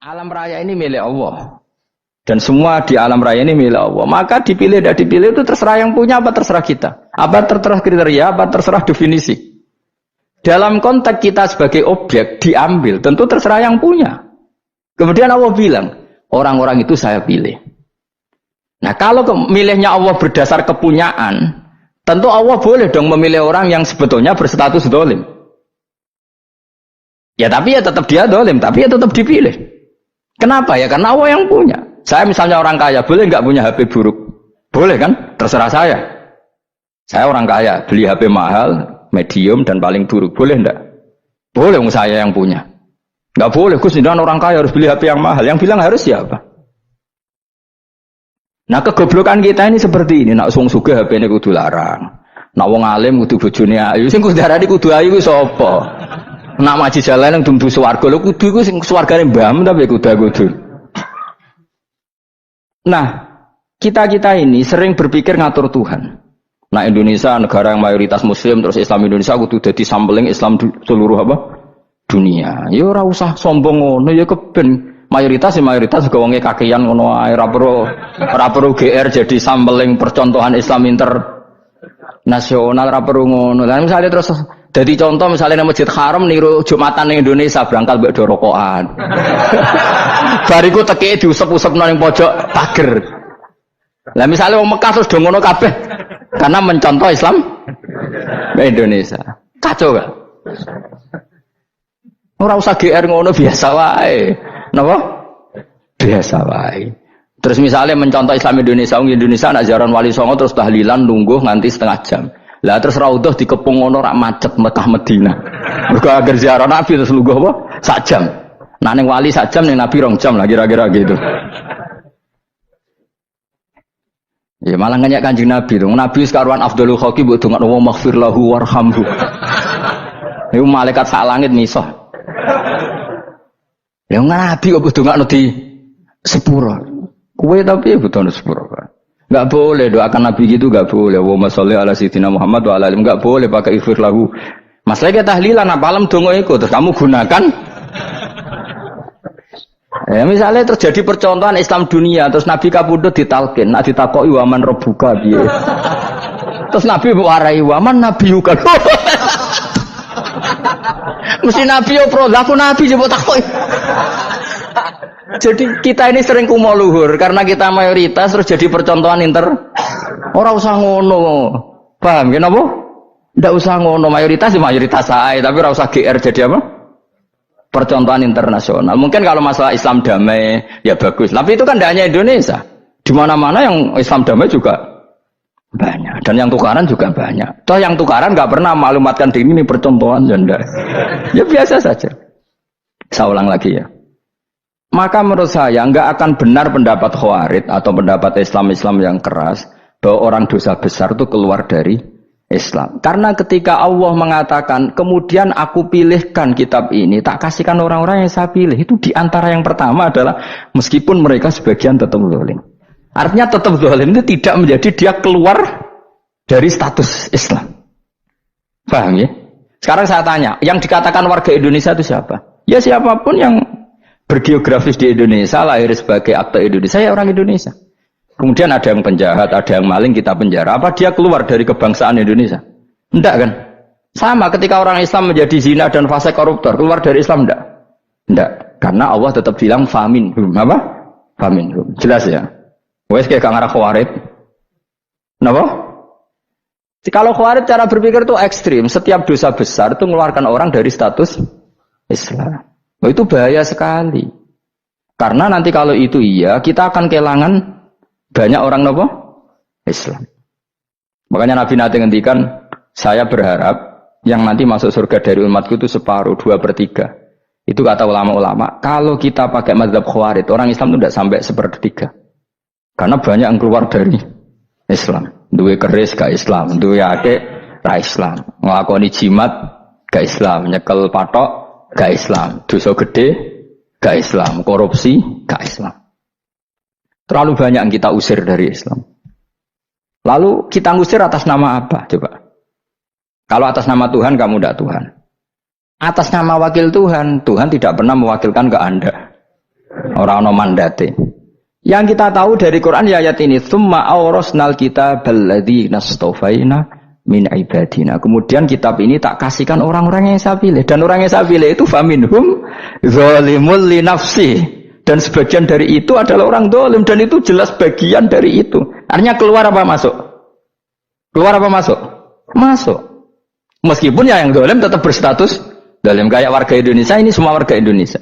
Alam raya ini milik Allah. Dan semua di alam raya ini milik Allah. Maka dipilih tidak dipilih itu terserah yang punya apa terserah kita. Apa terserah kriteria, apa terserah definisi. Dalam konteks kita sebagai objek diambil, tentu terserah yang punya. Kemudian Allah bilang, orang-orang itu saya pilih. Nah kalau milihnya Allah berdasar kepunyaan, tentu Allah boleh dong memilih orang yang sebetulnya berstatus dolim. Ya tapi ya tetap dia dolim, tapi ya tetap dipilih. Kenapa ya? Karena Allah yang punya. Saya misalnya orang kaya, boleh nggak punya HP buruk? Boleh kan? Terserah saya. Saya orang kaya, beli HP mahal, medium dan paling buruk. Boleh enggak? Boleh, saya yang punya. Enggak boleh, Gus, dan orang kaya harus beli HP yang mahal. Yang bilang harus siapa? Nah, kegoblokan kita ini seperti ini. Nak wong sugih HP ini kudu larang. Nak wong alim kudu bojone ayu. Sing kudu darani kudu ayu ku sapa? Nak maji jalan yang dumdu swarga lho kudu iku sing swargane mbahmu tapi kudu. Nah, kita ini sering berpikir ngatur Tuhan. Nah, Indonesia negara yang mayoritas muslim terus Islam Indonesia kudu dadi sampling Islam seluruh apa? Dunia. Ya ora usah sombong ngono ya keben mayoritas juga wonge kakean ngono ae ora perlu GR jadi sampling percontohan Islam internasional ora perlu ngono. Lah misalnya terus dadi contoh misalnya nang Masjid Haram niru Jumatan ning Indonesia berangkat mbek do rokokan. Bariku teki diusep-usepno ning pojok pager. Lah misalnya wong Mekah terus do ngono kabeh karena mencontoh Islam Indonesia. Kacau gak? Ora usah GR ngono biasa wae. Napa? Biasa wae. Terus misalnya mencontoh Islam Indonesia nak ziarah Wali Songo terus tahlilan nunggu nganti setengah jam. Lah terus raudhah dikepung ngono rak macet Mekah Madinah. Mergo agar ziarah Nabi terus lungguh apa? Sak jam. Nah ning wali sak jam ning Nabi 2 jam lah kira-kira gitu. Ya malah ngenyak Kanjeng Nabi tuh. Nabi sekaruan afdhalul khalqi mbok dongakno wa maghfir lahu warhamhu. Iku malaikat sak langit misah. Ya Nabi kok dongakno di sepuro. Kowe tapi butuh sepuro. Enggak boleh doakan Nabi gitu, enggak boleh. Wa sholli ala sayyidina Muhammad wa ala alihi, enggak boleh pakai ighfir lahu. Masalah tahlilan apalem donga iku terus kamu gunakan. Ya misalnya terjadi percontohan Islam dunia terus Nabi kapundhut ditalkin, nak ditakoki waman rabbuka piye. Terus Nabi warai waman nabiyuka. Mesti Nabi yo pro, aku Nabi coba takoki. Jadi kita ini sering kumo luhur karena kita mayoritas terus jadi percontohan Ora usah ngono. Paham ya napa? Ndak usah ngono, mayoritas ya mayoritas ae, tapi ora usah GR jadi apa? Percontohan internasional. Mungkin kalau masalah Islam damai ya bagus. Tapi itu kan tidak hanya Indonesia. Di mana-mana yang Islam damai juga banyak. Dan yang tukaran juga banyak. Toh yang tukaran nggak pernah maklumatkan diri ini percontohan janda. Ya biasa saja. Saya ulang lagi ya. Maka menurut saya nggak akan benar pendapat Khawarij atau pendapat Islam yang keras bahwa orang dosa besar itu keluar dari Islam. Karena ketika Allah mengatakan, kemudian aku pilihkan kitab ini, tak kasihkan orang-orang yang saya pilih. Itu diantara yang pertama adalah meskipun mereka sebagian tetap zalim. Artinya tetap zalim itu tidak menjadi dia keluar dari status Islam. Paham ya? Sekarang saya tanya, yang dikatakan warga Indonesia itu siapa? Ya siapapun yang bergeografis di Indonesia, lahir sebagai akte Indonesia, ya orang Indonesia. Kemudian ada yang penjahat, ada yang maling, kita penjara. Apa dia keluar dari kebangsaan Indonesia? Enggak kan? Sama ketika orang Islam menjadi zina dan fase koruptor, keluar dari Islam enggak? Enggak. Karena Allah tetap bilang faminhum. Apa? Faminhum. Jelas ya? Wes kayak ngarah Khawarij. Kenapa? Kalau Khawarij cara berpikir itu ekstrim. Setiap dosa besar itu mengeluarkan orang dari status Islam. Oh, itu bahaya sekali. Karena nanti kalau itu iya, kita akan kehilangan banyak orang nopo Islam. Makanya Nabi nanti ngendikan, saya berharap yang nanti masuk surga dari umatku itu separuh, 2/3. Itu kata ulama-ulama. Kalau kita pakai mazhab Khawarij, orang Islam itu tidak sampai 1/3. Karena banyak yang keluar dari Islam. Duwe keris gak Islam, duwe akeh ra Islam, nglakoni jimat gak Islam, nyekel patok gak Islam, dosa gede gak Islam, korupsi gak Islam. Terlalu banyak yang kita usir dari Islam. Lalu kita ngusir atas nama apa? Coba. Kalau atas nama Tuhan, kamu tidak Tuhan. Atas nama wakil Tuhan, Tuhan tidak pernah mewakilkan ke Anda. Ora ana mandate. Yang kita tahu dari Quran ya ayat ini, tsumma awrasnal kitabal ladzina istafaina min ibadina. Kemudian kitab ini tak kasihkan orang-orang yang saya pilih, dan orang yang saya pilih itu faminhum zalimul li nafsi, dan sebagian dari itu adalah orang zalim, dan itu jelas bagian dari itu. Artinya keluar apa masuk? Keluar apa masuk? Masuk. Meskipun ya yang zalim tetap berstatus zalim, kayak warga Indonesia, ini semua warga Indonesia.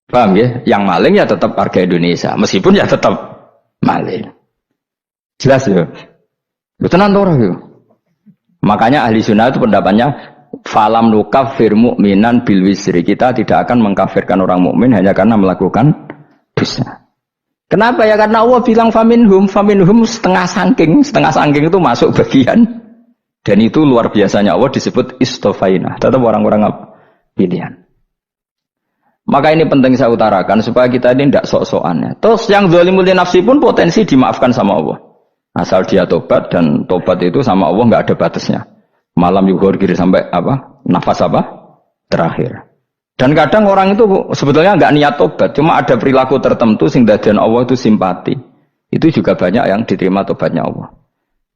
Paham ya? Yang maling ya tetap warga Indonesia, meskipun ya tetap maling. Jelas ya? Tenan orang itu. Makanya ahli sunnah itu pendapatnya falam nukafir mu'minan bil wisri. Kita tidak akan mengkafirkan orang mukmin hanya karena melakukan dosa. Kenapa ya? Karena Allah bilang faminhum setengah sangking itu masuk bagian. Dan itu luar biasanya Allah disebut istofaina. Tetap orang-orang pilihan. Maka ini penting saya utarakan supaya kita ini tidak sok-sokan. Terus yang zalimul nafsi pun potensi dimaafkan sama Allah. Asal dia tobat, dan tobat itu sama Allah nggak ada batasnya. Malam yuhur kiri sampai apa? Nafas apa? Terakhir. Dan kadang orang itu sebetulnya nggak niat tobat, cuma ada perilaku tertentu sehingga dadian Allah itu simpati. Itu juga banyak yang diterima tobatnya Allah.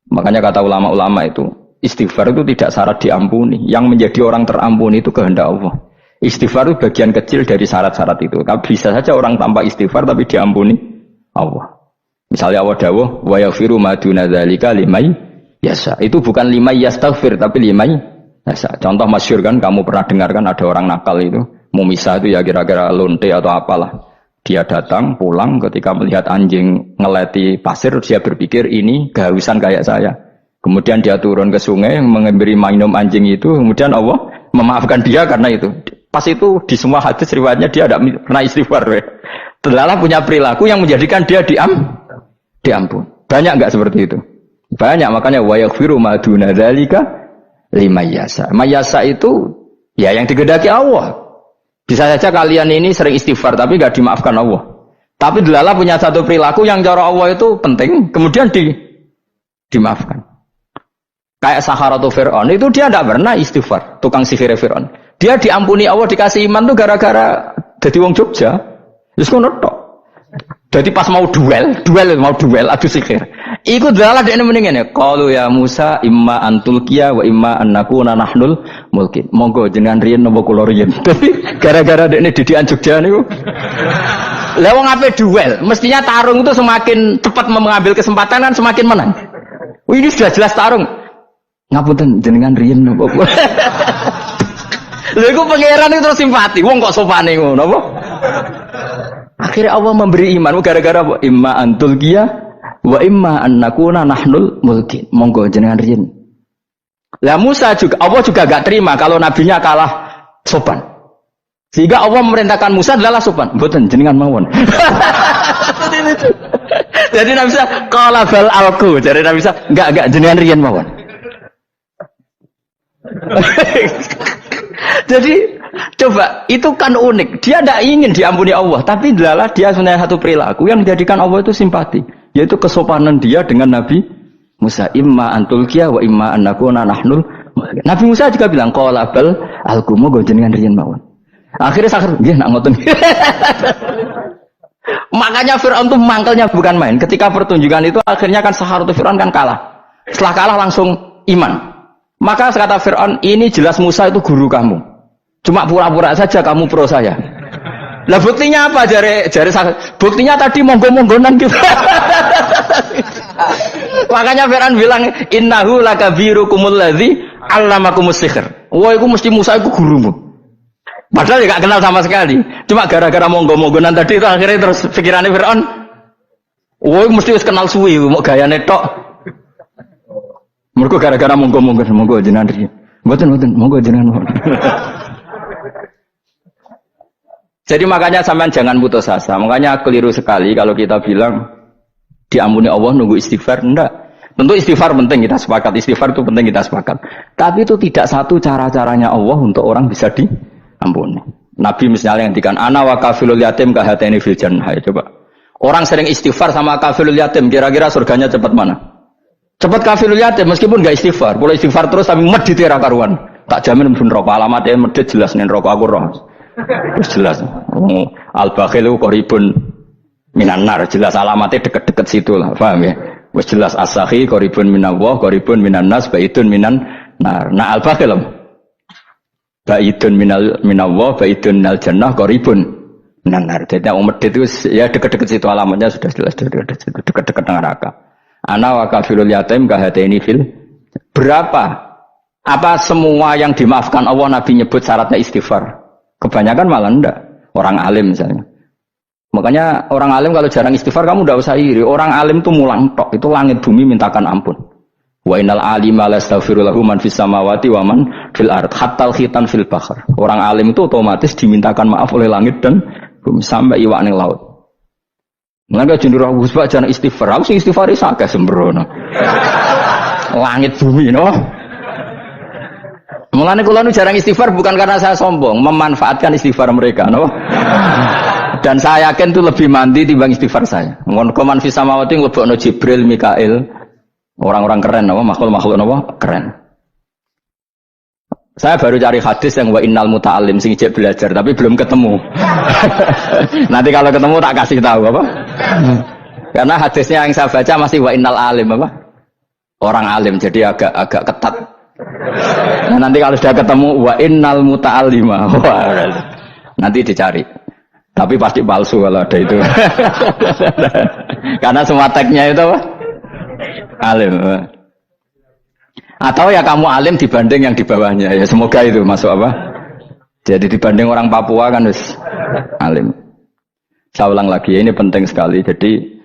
Makanya kata ulama-ulama itu, istighfar itu tidak syarat diampuni. Yang menjadi orang terampuni itu kehendak Allah. Istighfar itu bagian kecil dari syarat-syarat itu. Bisa saja orang tanpa istighfar tapi diampuni Allah. Misalnya Allah dawuh wa yaghfiru ma duna dzalika liman yasha. Itu bukan liman yastaghfir tapi liman yasha. Contoh masyhur kan, kamu pernah dengarkan ada orang nakal itu, mau misah itu ya kira-kira lonte atau apalah. Dia datang pulang ketika melihat anjing ngeleti pasir, dia berpikir ini kehausan kayak saya. Kemudian dia turun ke sungai memberi minum anjing itu, kemudian Allah memaafkan dia karena itu. Pas itu di semua hadis riwayatnya dia tidak pernah istighfar. Terlalu punya perilaku yang menjadikan dia diampun. Banyak enggak seperti itu? Banyak, makanya wa yaghfiru ma duna dzalika liman yasha. Mayasa itu ya yang digedaki Allah. Bisa saja kalian ini sering istighfar tapi enggak dimaafkan Allah. Tapi delala punya satu perilaku yang cara Allah itu penting, kemudian dimaafkan. Kayak Saharatu Fir'aun itu dia tidak pernah istighfar, tukang sihir Fir'aun. Dia diampuni Allah, dikasih iman tuh gara-gara jadi wong Jogja. Terus ngono tok. Jadi pas mau duel adu sihir. Iku dalah dekne mending ngene. Qalu ya Musa imma antulqiya wa imma an nakuna nahnul mulkin. Monggo jenengan riyen napa kula riyen. Tapi gara-gara dekne didikan Jogja niku. Lah wong ape duel, mestinya tarung itu semakin cepat mengambil kesempatan kan semakin menang. Ini sudah jelas tarung. Ngapunten jenengan riyen napa. Lha iku pangeran itu terus simpati. Wong kok sopane ngono apa? Akhirnya Allah memberi iman gara-gara apa? Imma antul qiyah wa imma an nakuna nahnul mulkin. Monggo jenengan riyen. Lah Musa juga Allah juga gak terima kalau nabinya kalah sopan. Sehingga Allah memerintahkan Musa adalah sopan. Mboten jenengan mawon. Jadi Nabi Musa qala bal alqu. Jadi Nabi Musa enggak jenengan riyen mawon. Jadi coba, itu kan unik. Dia tidak ingin diampuni Allah, tapi adalah dia sebenarnya satu perilaku yang menjadikan Allah itu simpati, yaitu kesopanan dia dengan Nabi Musa. Imma antulqiya wa imma an nakuna nahnul. Nabi Musa juga bilang qala bal alqumu go jenengan riyen mawon. Akhirnya sakit, nggih nak ngoten. Makanya Firaun itu mangkelnya bukan main. Ketika pertunjukan itu akhirnya kan Saharatu Firaun kan kalah. Setelah kalah langsung iman. Maka kata Firaun, ini jelas Musa itu guru kamu. Cuma pura-pura saja kamu pro saya. Lah buktinya apa? Jari buktinya tadi monggo-monggonan gitu. Makanya Firaun bilang innahu lakabirukumul ladzi 'allamakumus sihr. Wah, itu mesti Musa itu gurumu. Padahal dia gak kenal sama sekali. Cuma gara-gara monggo-monggonan tadi itu akhirnya terus pikirannya Firaun, wah, mesti wis kenal suwi, mau gayane tok. Mergo gara-gara monggo jenengan riyen. Mboten monggo jenengan. Jadi makanya sampean jangan putus asa. Makanya keliru sekali kalau kita bilang diampuni Allah nunggu istighfar. Enggak. Tentu istighfar penting, kita sepakat. Istighfar itu penting, kita sepakat. Tapi itu tidak satu cara-caranya Allah untuk orang bisa diampuni. Nabi misalnya yang dikatakan ana wa kafilul yatim kahateni fil jannah. Coba. Orang sering istighfar sama kafilul yatim, kira-kira surganya cepat mana? Cepat kafirul yatim meskipun gak istighfar. Boleh istighfar terus tapi medit ra karuan. Tak jamin pun rokok alamatnya medit jelas nih rokok aku roh. Terus jelas. Al-bakhil qaribun minan nar, jelas alamatnya deket-deket situ lah, paham ya? Wis jelas as-sakhi qaribun minallah, qaribun minan nas, baitun minan nar. Nah al-bakhil baitun minallah, baitun minal jannah, qaribun minan nar. Jadi umat itu ya deket-deket situ alamatnya sudah jelas deket-deket neraka. Ana wa kafirul yatim kahataini fil. Berapa? Apa semua yang dimaafkan Allah Nabi nyebut syaratnya istighfar? Kebanyakan malah enggak. Orang alim misalnya. Makanya orang alim kalau jarang istighfar kamu enggak usah iri. Orang alim itu mulang tok, itu langit bumi mintakan ampun. Wa innal alima lastaghfiru lahu man fis samawati wa man fil ard hatta khitan fil bahr. Orang alim itu otomatis dimintakan maaf oleh langit dan bumi sampai iwak ning laut. Mengapa jenderal Gus Pak jarang istighfar? Aku sing istighfar iso akeh sembrono. Langit bumi no. Mulane kula nu jarang istighfar bukan karena saya sombong, memanfaatkan istighfar mereka, no? Dan saya yakin itu lebih mandi timbang istighfar saya. Mun koman fi samawati nglebokno Jibril, Mikail, orang-orang keren, no? Makhluk-makhluk no? Keren. Saya baru cari hadis yang wa innal muta'allim sing ijek belajar tapi belum ketemu. Nanti kalau ketemu tak kasih tahu apa? Karena hadisnya yang saya baca masih wa innal alim apa? Orang alim jadi agak ketat. Nah, nanti kalau sudah ketemu wa innal muta'allima. Nanti dicari. Tapi pasti palsu kalau ada itu. Karena semua tagnya itu apa? Alim. Atau ya kamu alim dibanding yang di bawahnya. Ya semoga itu masuk apa? Jadi dibanding orang Papua kan harus alim. Saya ulang lagi, ini penting sekali. Jadi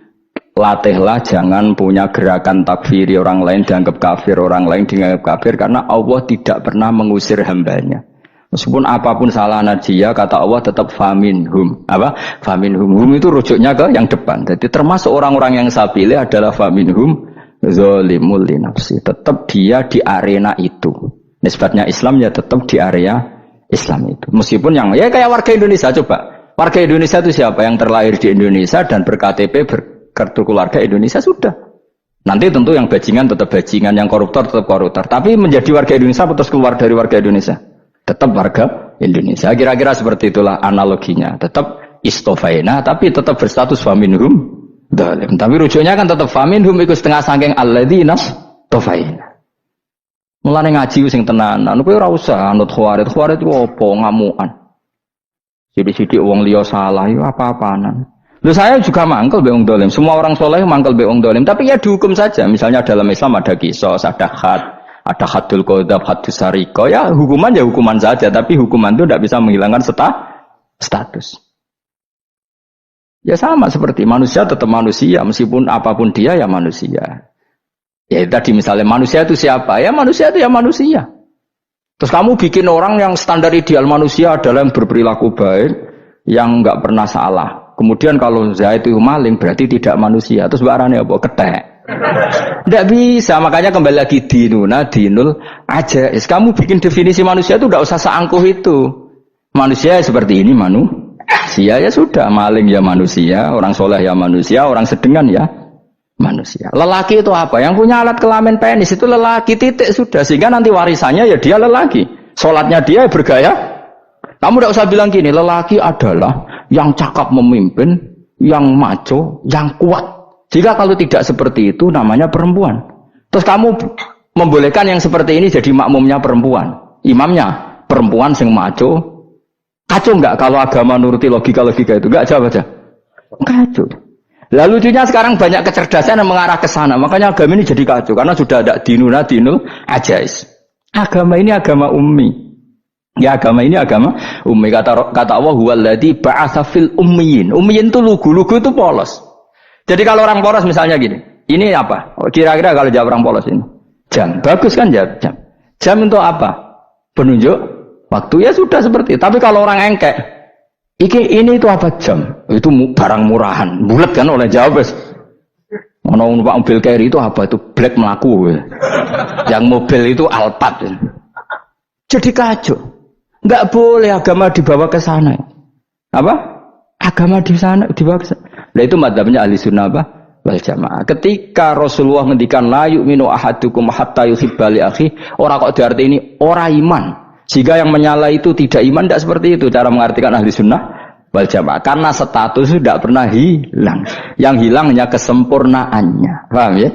latihlah jangan punya gerakan takfiri orang lain dianggap kafir, orang lain dianggap kafir, karena Allah tidak pernah mengusir hambanya. Meskipun apapun salah dia, kata Allah tetap faminhum. Apa? Faminhum. Hum itu rujuknya ke yang depan. Jadi termasuk orang-orang yang saya pilih adalah faminhum zalimul li nafsi. Tetap dia di arena itu. Nisbatnya Islam ya tetap di area Islam itu. Meskipun yang ya kayak warga Indonesia coba. Warga Indonesia itu siapa? Yang terlahir di Indonesia dan ber-KTP kartu keluarga Indonesia sudah. Nanti tentu yang bajingan tetap bajingan, yang koruptor tetap koruptor. Tapi menjadi warga Indonesia terus keluar dari warga Indonesia, tetap warga Indonesia. Kira-kira seperti itulah analoginya. Tetap istofaina, tapi tetap berstatus faminhum dalim. Tapi rujuknya kan tetap faminhum ikut setengah sangking alladzina tofaina. Mulane ngaji sing tenanan. Kowe ora usah anut khawarit. Khawarit itu apa? Ngamukan. Sidik-sidik wong liya salah itu apa-apaanan. Loh saya juga mangkel be wong dolim. Semua orang soleh mangkel be wong dolim. Tapi ya dihukum saja. Misalnya dalam Islam ada qisas, ada had, ada hadul qadzab, hadus sariko. Ya hukuman saja. Tapi hukuman itu tidak bisa menghilangkan status. Ya sama seperti manusia tetap manusia. Meskipun apapun dia ya manusia. Ya tadi misalnya manusia itu siapa? Ya manusia itu ya manusia. Terus kamu bikin orang yang standar ideal manusia adalah yang berperilaku baik, yang enggak pernah salah. Kemudian kalau Zaid itu maling berarti tidak manusia. Terus barangnya apa? Ketek. Tidak bisa. Makanya kembali lagi dinul aja. Kamu bikin definisi manusia itu tidak usah seangkuh itu. Manusia seperti ini manusia ya sudah. Maling ya manusia, orang soleh ya manusia, orang sedengan ya manusia. Lelaki itu apa? Yang punya alat kelamin penis itu lelaki, titik sudah. Sehingga nanti warisannya ya dia lelaki. Sholatnya dia bergaya. Kamu tidak usah bilang gini, lelaki adalah yang cakap memimpin, yang maco, yang kuat. Jika kalau tidak seperti itu namanya perempuan. Terus kamu membolehkan yang seperti ini jadi makmumnya perempuan, imamnya perempuan sing maco. Kacau enggak kalau agama nuruti logika-logika itu? Enggak, jawab aja. Kacau. Lalu lucunya sekarang banyak kecerdasan yang mengarah ke sana. Makanya agama ini jadi kacau karena sudah ada dinul ajais. Agama ini agama ummi. Ya agama ini agama ummi. Kata Allah huwallazi ba'atsa fil ummiyin. Ummiyin itu lugu itu polos. Jadi kalau orang polos misalnya gini, ini apa? Kira-kira kalau jawab orang polos ini, jam. Bagus kan jawab jam. Jam untuk apa? Penunjuk waktu ya sudah seperti itu. Tapi kalau orang engkek, ini itu apa jam? Itu barang murahan. Bulat kan oleh jawab. Mana numpak mobil carry itu apa? Itu black melaku. Yang mobil itu Alphard. Jadi kacau. Enggak boleh agama dibawa ke sana. Apa? Agama di sana dibawa ke sana. Nah itu madzhabnya ahli sunnah apa? Wal jamaah. Ketika Rasulullah ngendikan la yu'minu ahadukum hatta yuhibba li akhi, ora kok diarti ini ora iman. Jika yang menyala itu tidak iman, tidak seperti itu cara mengartikan ahli sunnah wal jamaah. Karena status itu tidak pernah hilang. Yang hilang hanya kesempurnaannya. Paham ya?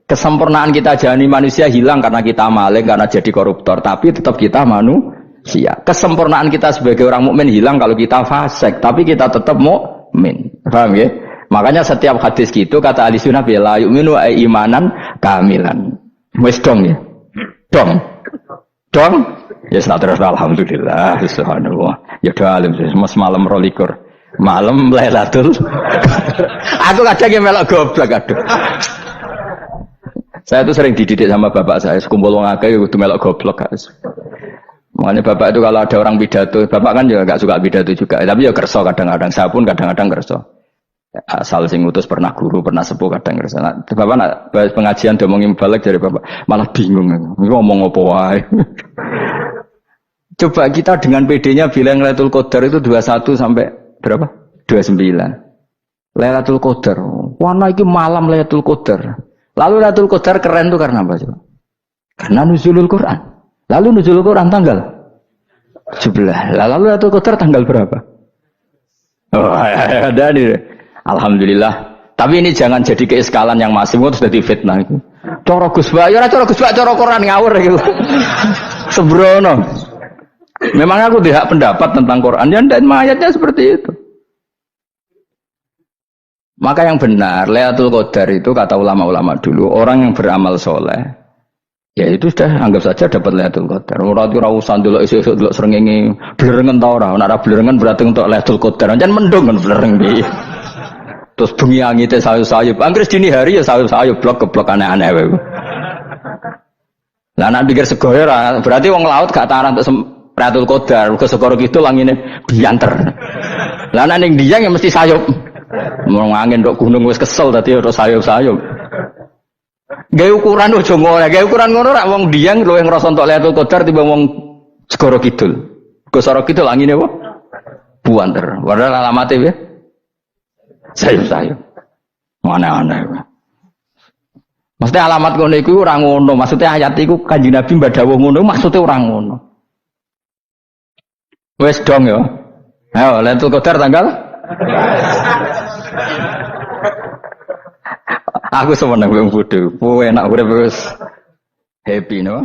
Kesempurnaan kita jadi manusia hilang karena kita maling, karena jadi koruptor. Tapi tetap kita manusia. Kesempurnaan kita sebagai orang mukmin hilang kalau kita fasik. Tapi kita tetap mukmin. Paham ya? Makanya setiap hadis gitu kata ahli sunnah la yu'minu imanan kamilan. Wis dong ya. Dong. Ya terus alhamdulillah subhanallah. Ya dalim mas malam 22. Malam Lailatul. Aku kadang yang melok goblok aduh. Saya tuh sering dididik sama bapak saya, sekumpul wong akeh kudu melok goblok guys. Makanya bapak itu kalau ada orang pidato, bapak kan juga enggak suka pidato juga, tapi ya kerso kadang-kadang, saya pun kadang-kadang kerso. Asal sing utus pernah guru, pernah sepuh kadang kerso. Nah, bapak nak pengajian diomongin balik dari bapak, malah bingung. Ngomong apa wae. Coba kita dengan PD-nya bilang Lailatul Qadar itu 21 sampai berapa? 29. Lailatul Qadar. Warna iki malam Lailatul Qadar. Lalu Lailatul Qadar keren tuh karena apa coba? Karena nuzulul Quran. Lalu nuzulul Quran tanggal 17. Lalu Lailatul Qadar tanggal berapa? Oh, ada nih. Alhamdulillah. Tapi ini jangan jadi keiskalan yang masif terus jadi fitnah itu. Cara Gus Bak, ya cara Gus Bak, cara Quran ngawur gitu. Sembrono. Memang aku tidak pendapat tentang Quran dan ayatnya seperti itu. Maka yang benar, Lailatul Qadar itu kata ulama-ulama dulu, orang yang beramal soleh, ya itu sudah anggap saja dapat Lailatul Qadar. Orang itu rawusan dulu isu-isu dulu serengengi belerengan tau orang, nak belerengan berarti untuk Lailatul Qadar. Jangan mendung kan belereng di. Terus bengi angite sayup-sayup. Anggris dini hari ya sayup-sayup blok ke blok aneh-aneh. Lah nak pikir segoyo berarti wong laut gak taran untuk Lailatul Qadar, ke segoro gitu langine bianter. Lah nek ning Dieng ya mesti sayup. Mau angin dok gunung wis kesel tadi terus sayup-sayup. Gawe ukuran ojo ngono, gawe ukuran ngono rak wong Dieng luwih ngrasa entuk Lailatul Qadar timbang wong segoro kidul. Ke segoro kidul angine apa? Buanter. Padahal alamate piye? Sayup-sayup. Aneh-aneh. Maksudnya alamat ngono iku ora ngono, maksudnya ayat iku Kanjeng Nabi mbadhawuh ngono, maksudnya ora ngono. Wes dong ya. Ayo Lailatul Qadar tanggal. Aku semeneng wong bodho. Kowe enak urip wis happy no.